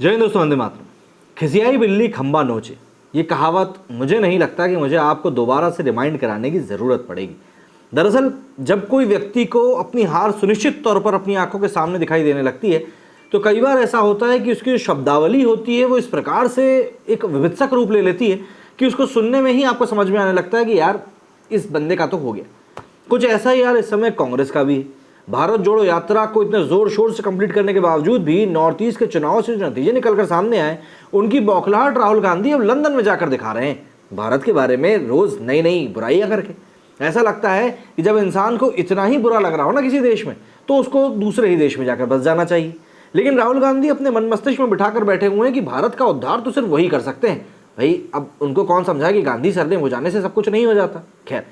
जय हिंद दोस्तों, वंदे मातरम। खिसियाई बिल्ली खंबा नोचे, ये कहावत मुझे नहीं लगता कि मुझे आपको दोबारा से रिमाइंड कराने की ज़रूरत पड़ेगी। दरअसल जब कोई व्यक्ति को अपनी हार सुनिश्चित तौर पर अपनी आंखों के सामने दिखाई देने लगती है तो कई बार ऐसा होता है कि उसकी जो शब्दावली होती है वो इस प्रकार से एक विभत्सक रूप ले लेती है कि उसको सुनने में ही आपको समझ में आने लगता है कि यार इस बंदे का तो हो गया। कुछ ऐसा ही यार इस समय कांग्रेस का भी है। भारत जोड़ो यात्रा को इतने जोर शोर से कंप्लीट करने के बावजूद भी नॉर्थ ईस्ट के चुनाव से जो नतीजे निकलकर सामने आए, उनकी बौखलाहट राहुल गांधी अब लंदन में जाकर दिखा रहे हैं, भारत के बारे में रोज नई नई बुराइयां करके। ऐसा लगता है कि जब इंसान को इतना ही बुरा लग रहा हो ना किसी देश में, तो उसको दूसरे ही देश में जाकर बस जाना चाहिए। लेकिन राहुल गांधी अपने मन मस्तिष्क में बिठाकर बैठे हुए हैं कि भारत का उद्धार तो सिर्फ वही कर सकते हैं। भाई अब उनको कौन समझाए कि गांधी सरनेम हो जाने से सब कुछ नहीं हो जाता। खैर,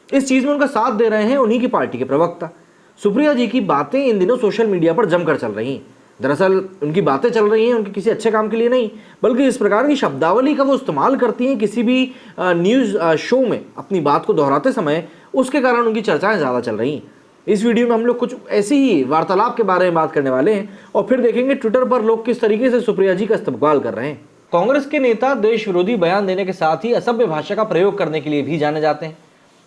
इस चीज में उनका साथ दे रहे हैं उन्हीं की पार्टी के प्रवक्ता सुप्रिया जी की बातें इन दिनों सोशल मीडिया पर जमकर चल रही हैं। दरअसल उनकी बातें चल रही हैं उनके किसी अच्छे काम के लिए नहीं, बल्कि इस प्रकार की शब्दावली का वो इस्तेमाल करती हैं किसी भी न्यूज़ शो में अपनी बात को दोहराते समय, उसके कारण उनकी चर्चाएं ज़्यादा चल रही हैं। इस वीडियो में हम लोग कुछ ऐसी ही वार्तालाप के बारे में बात करने वाले हैं और फिर देखेंगे ट्विटर पर लोग किस तरीके से सुप्रिया जी का इस्तेमाल कर रहे हैं। कांग्रेस के नेता देश विरोधी बयान देने के साथ ही असभ्य भाषा का प्रयोग करने के लिए भी जाने जाते हैं।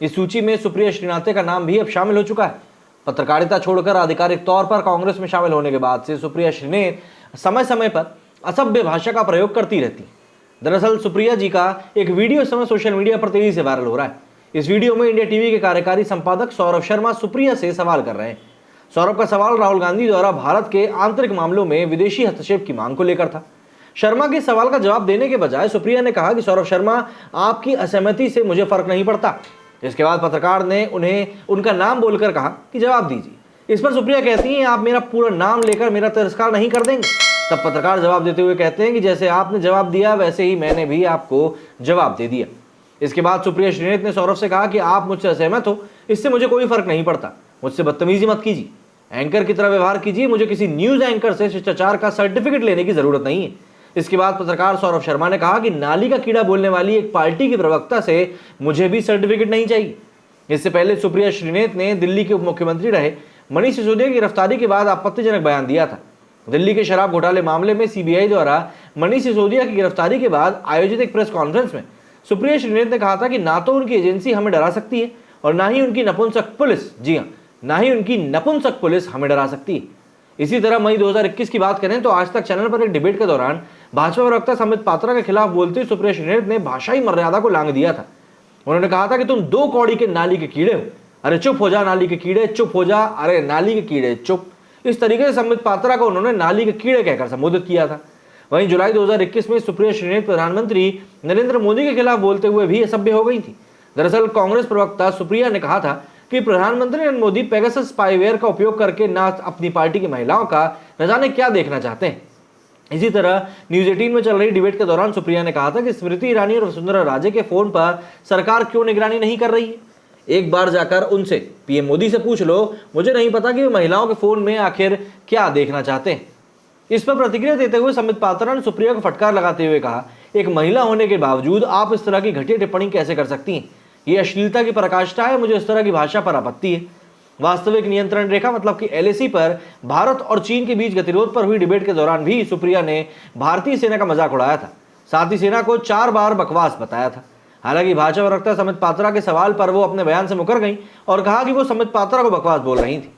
इस सूची में सुप्रिया श्रीनाथे का नाम भी अब शामिल हो चुका है। पत्रकारिता छोड़कर आधिकारिक तौर पर कांग्रेस में शामिल होने के बाद से सुप्रिया श्रीनेथ समय समय पर असभ्य भाषा का प्रयोग करती रहती है। दरअसल सुप्रिया जी का एक वीडियो इस समय सोशल मीडिया पर तेजी से वायरल हो रहा है। इस वीडियो में इंडिया टीवी के कार्यकारी संपादक सौरभ शर्मा सुप्रिया से सवाल कर रहे हैं। सौरभ का सवाल राहुल गांधी द्वारा भारत के आंतरिक मामलों में विदेशी हस्तक्षेप की मांग को लेकर था। शर्मा के सवाल का जवाब देने के बजाय सुप्रिया ने कहा कि सौरभ शर्मा, आपकी असहमति से मुझे फर्क नहीं पड़ता। इसके बाद पत्रकार ने उन्हें उनका नाम बोलकर कहा कि जवाब दीजिए। इस पर सुप्रिया कहती हैं, आप मेरा पूरा नाम लेकर मेरा तिरस्कार नहीं कर देंगे। तब पत्रकार जवाब देते हुए कहते हैं कि जैसे आपने जवाब दिया वैसे ही मैंने भी आपको जवाब दे दिया। इसके बाद सुप्रिया श्रीनेथ ने सौरभ से कहा कि आप मुझसे असहमत हो, इससे मुझे कोई फर्क नहीं पड़ता, मुझसे बदतमीजी मत कीजिए, एंकर की तरह व्यवहार कीजिए, मुझे किसी न्यूज एंकर से शिष्टाचार का सर्टिफिकेट लेने की जरूरत नहीं है। इसके बाद पत्रकार सौरभ शर्मा ने कहा कि नाली का कीड़ा बोलने वाली एक पार्टी की प्रवक्ता से मुझे भी सर्टिफिकेट नहीं चाहिए। इससे पहले सुप्रिया श्रीनेथ ने दिल्ली के उप मुख्यमंत्री रहे मनीष सिसोदिया की गिरफ्तारी के बाद आपत्तिजनक बयान दिया था। दिल्ली के शराब घोटाले मामले में सीबीआई द्वारा मनीष सिसोदिया की गिरफ्तारी के बाद आयोजित एक प्रेस कॉन्फ्रेंस में सुप्रिया श्रीनेथ ने कहा था कि ना तो उनकी एजेंसी हमें डरा सकती है और ना ही उनकी नपुंसक पुलिस, जी हाँ, ना ही उनकी नपुंसक पुलिस हमें डरा सकती है। इसी तरह मई 2021 की बात करें तो आज तक चैनल पर एक डिबेट के दौरान भाजपा प्रवक्ता संबित पात्रा के खिलाफ बोलते हुए सुप्रिया श्रीनेथ ने भाषाई मर्यादा को लांघ दिया था। उन्होंने कहा था कि तुम दो कौड़ी के नाली के कीड़े हो, अरे चुप हो जा नाली के कीड़े, चुप हो जा, अरे नाली के कीड़े चुप। इस तरीके से संबित पात्रा को उन्होंने नाली के कीड़े कहकर संबोधित किया था। वहीं जुलाई 2021 में सुप्रिया श्रीनेथ प्रधानमंत्री नरेंद्र मोदी के खिलाफ बोलते हुए भी असभ्य हो गई थी। दरअसल कांग्रेस प्रवक्ता सुप्रिया ने कहा था कि प्रधानमंत्री नरेंद्र मोदी पेगासस स्पाईवेयर का उपयोग करके ना अपनी पार्टी की महिलाओं का न जाने क्या देखना चाहते हैं। इसी तरह न्यूज 18 में चल रही डिबेट के दौरान सुप्रिया ने कहा था कि स्मृति ईरानी और वसुंधरा राजे के फोन पर सरकार क्यों निगरानी नहीं कर रही है। एक बार जाकर उनसे, पीएम मोदी से पूछ लो, मुझे नहीं पता कि वे महिलाओं के फोन में आखिर क्या देखना चाहते हैं। इस पर प्रतिक्रिया देते हुए संबित पात्रा ने सुप्रिया को फटकार लगाते हुए कहा, एक महिला होने के बावजूद आप इस तरह की घटिया टिप्पणी कैसे कर सकती हैं? ये अश्लीलता की पराकाष्ठा है, मुझे इस तरह की भाषा पर आपत्ति है। वास्तविक नियंत्रण रेखा मतलब कि एलएसी पर भारत और चीन के बीच गतिरोध पर हुई डिबेट के दौरान भी सुप्रिया ने भारतीय सेना का मजाक उड़ाया था, साथ ही सेना को 4 बार बकवास बताया था। हालांकि भाजपा प्रवक्ता संबित पात्रा के सवाल पर वो अपने बयान से मुकर गई और कहा कि वो संबित पात्रा को बकवास बोल रही थी।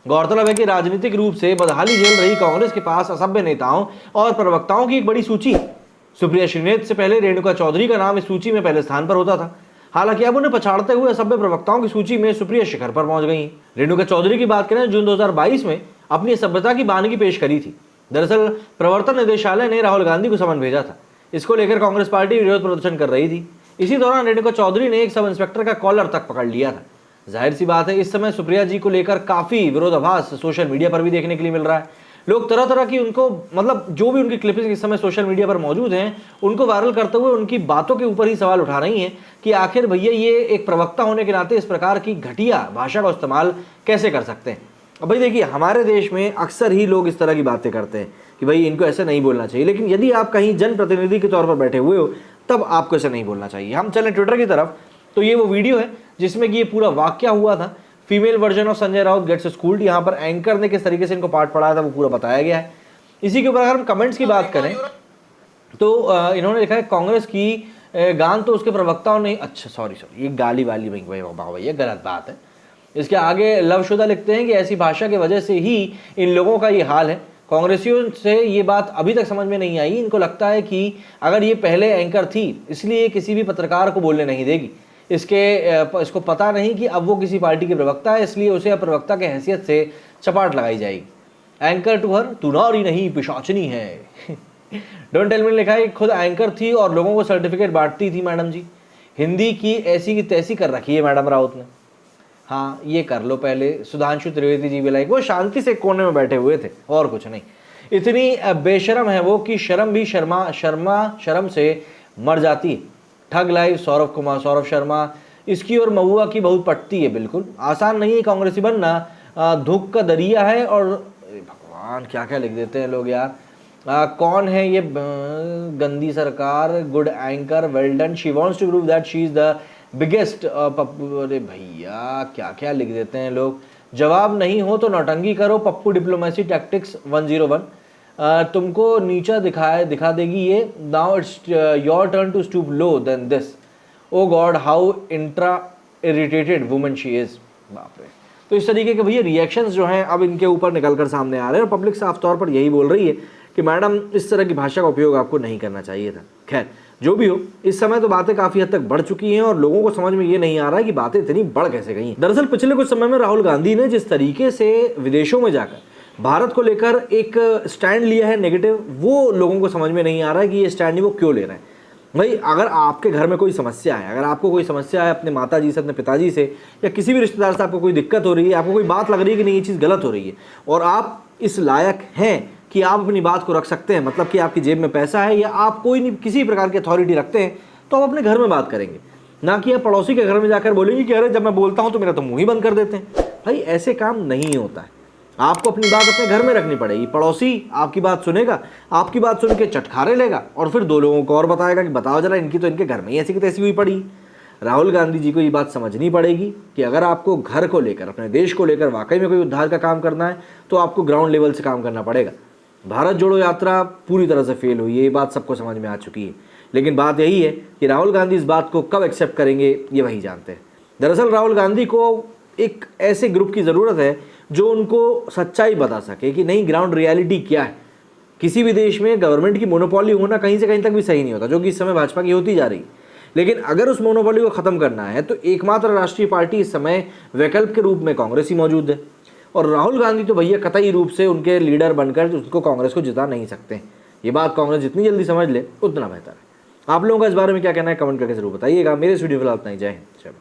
गौरतलब है कि राजनीतिक रूप से बदहाली झेल रही कांग्रेस के पास असभ्य नेताओं और प्रवक्ताओं की एक बड़ी सूची है। सुप्रिया श्रीनेथ से पहले रेणुका चौधरी का नाम इस सूची में पहले स्थान पर होता था। हालांकि अब उन्हें पछाड़ते हुए असभ्य प्रवक्ताओं की सूची में सुप्रिया शिखर पर पहुंच गई हैं। रेणुका चौधरी की बात करें, जून 2022 में अपनी असभ्यता की बानगी पेश करी थी। दरअसल प्रवर्तन निदेशालय ने राहुल गांधी को समन भेजा था। इसको लेकर कांग्रेस पार्टी विरोध प्रदर्शन कर रही थी। इसी दौरान रेणुका चौधरी ने एक सब इंस्पेक्टर का कॉलर तक पकड़ लिया था। जाहिर सी बात है, इस समय सुप्रिया जी को लेकर काफी विरोधाभास सोशल मीडिया पर भी देखने के लिए मिल रहा है। लोग तरह तरह की उनको मतलब जो भी उनकी क्लिपिंग इस समय सोशल मीडिया पर मौजूद हैं, उनको वायरल करते हुए उनकी बातों के ऊपर ही सवाल उठा रही हैं कि आखिर भैया ये एक प्रवक्ता होने के नाते इस प्रकार की घटिया भाषा का इस्तेमाल कैसे कर सकते हैं। अब भाई देखिए, हमारे देश में अक्सर ही लोग इस तरह की बातें करते हैं कि भाई इनको ऐसे नहीं बोलना चाहिए, लेकिन यदि आप कहीं जनप्रतिनिधि के तौर पर बैठे हुए हो तब आपको ऐसे नहीं बोलना चाहिए। हम चलें ट्विटर की तरफ, तो ये वो वीडियो है जिसमें कि ये पूरा वाक्या हुआ था। Female version of Sanjay Raut gets schooled. यहाँ पर एंकर ने किस तरीके से इनको पाठ पढ़ाया था वो पूरा बताया गया है। इसी के ऊपर अगर हम कमेंट्स की बात करें तो इन्होंने लिखा है कांग्रेस की गान तो उसके प्रवक्ताओं ने, अच्छा सॉरी ये गाली वाली भैया गलत बात है। इसके आगे लवशुदा लिखते हैं कि ऐसी भाषा की वजह से ही इन लोगों का ये हाल है। कांग्रेसियों से ये बात अभी तक समझ में नहीं आई। इनको लगता है कि अगर ये पहले एंकर थी इसलिए किसी भी पत्रकार को बोलने नहीं देगी। इसको पता नहीं कि अब वो किसी पार्टी के प्रवक्ता है, इसलिए उसे अब प्रवक्ता के हैसियत से चपाट लगाई जाएगी। एंकर टू हर, तू नारी नहीं पिशाचनी है। डोंट टेल मी लिखा है खुद एंकर थी और लोगों को सर्टिफिकेट बांटती थी मैडम जी। हिंदी की ऐसी की तैसी कर रखी है मैडम राउत ने। हाँ ये कर लो पहले। सुधांशु त्रिवेदी जी भी लाइक, वो शांति से कोने में बैठे हुए थे और कुछ नहीं। इतनी बेशरम है वो कि शर्म भी शर्म से मर जाती है। ठग लाइव सौरभ शर्मा, इसकी और महुआ की बहुत पटती है। बिल्कुल आसान नहीं है कांग्रेसी बनना, धूप का दरिया है। और भगवान क्या क्या लिख देते हैं लोग यार। कौन है ये गंदी सरकार, good anchor, well done, she wants to prove that she is the biggest. अरे भैया क्या क्या लिख देते हैं लोग। जवाब नहीं हो तो नौटंकी करो, पप्पू डिप्लोमेसी टैक्टिक्स 101। तुमको नीचा दिखा देगी ये। Now it's your turn to stoop low than this. Oh God how intra irritated woman she is. बाप रे। तो इस तरीके के भैया रिएक्शंस जो हैं अब इनके ऊपर निकल कर सामने आ रहे हैं और पब्लिक साफ तौर पर यही बोल रही है कि मैडम इस तरह की भाषा का उपयोग आपको नहीं करना चाहिए था। खैर जो भी हो, इस समय तो बातें काफ़ी हद तक बढ़ चुकी हैं और लोगों को समझ में ये नहीं आ रहा है कि बातें इतनी बढ़ कैसे गई। दरअसल पिछले कुछ समय में राहुल गांधी ने जिस तरीके से विदेशों में जाकर भारत को लेकर एक स्टैंड लिया है नेगेटिव, वो लोगों को समझ में नहीं आ रहा है कि ये स्टैंड वो क्यों ले रहे हैं। भाई अगर आपके घर में कोई समस्या है, अगर आपको कोई समस्या है अपने माता जी से, अपने पिताजी से या किसी भी रिश्तेदार से, आपको कोई दिक्कत हो रही है, आपको कोई बात लग रही है कि नहीं ये चीज़ गलत हो रही है और आप इस लायक हैं कि आप अपनी बात को रख सकते हैं, मतलब कि आपकी जेब में पैसा है या आप कोई नहीं किसी प्रकार की अथॉरिटी रखते हैं, तो आप अपने घर में बात करेंगे, ना कि आप पड़ोसी के घर में जाकर बोलेंगे कि अरे जब मैं बोलता हूँ तो मेरा तो मुँह ही बंद कर देते हैं। भाई ऐसे काम नहीं होता है। आपको अपनी बात अपने घर में रखनी पड़ेगी। पड़ोसी आपकी बात सुनेगा, आपकी बात सुन के चटखारे लेगा और फिर 2 लोगों को और बताएगा कि बताओ जरा इनकी तो इनके घर में ही ऐसी की तैसी हुई पड़ी। राहुल गांधी जी को ये बात समझनी पड़ेगी कि अगर आपको घर को लेकर, अपने देश को लेकर वाकई में कोई उद्धार का काम करना है तो आपको ग्राउंड लेवल से काम करना पड़ेगा। भारत जोड़ो यात्रा पूरी तरह से फेल हुई है, ये बात सबको समझ में आ चुकी है। लेकिन बात यही है कि राहुल गांधी इस बात को कब एक्सेप्ट करेंगे ये वही जानते हैं। दरअसल राहुल गांधी को एक ऐसे ग्रुप की ज़रूरत है जो उनको सच्चाई बता सके कि नहीं ग्राउंड रियलिटी क्या है। किसी भी देश में गवर्नमेंट की मोनोपोली होना कहीं से कहीं तक भी सही नहीं होता, जो कि इस समय भाजपा की होती जा रही है। लेकिन अगर उस मोनोपोली को ख़त्म करना है तो एकमात्र राष्ट्रीय पार्टी इस समय वैकल्प के रूप में कांग्रेस ही मौजूद है और राहुल गांधी तो भैया कतई रूप से उनके लीडर बनकर उसको कांग्रेस को जिता नहीं सकते। ये बात कांग्रेस जितनी जल्दी समझ ले उतना बेहतर है। आप लोगों का इस बारे में क्या कहना है कमेंट करके जरूर बताइएगा। मेरे इस वीडियो फिलहाल इतना ही। जय हिंद।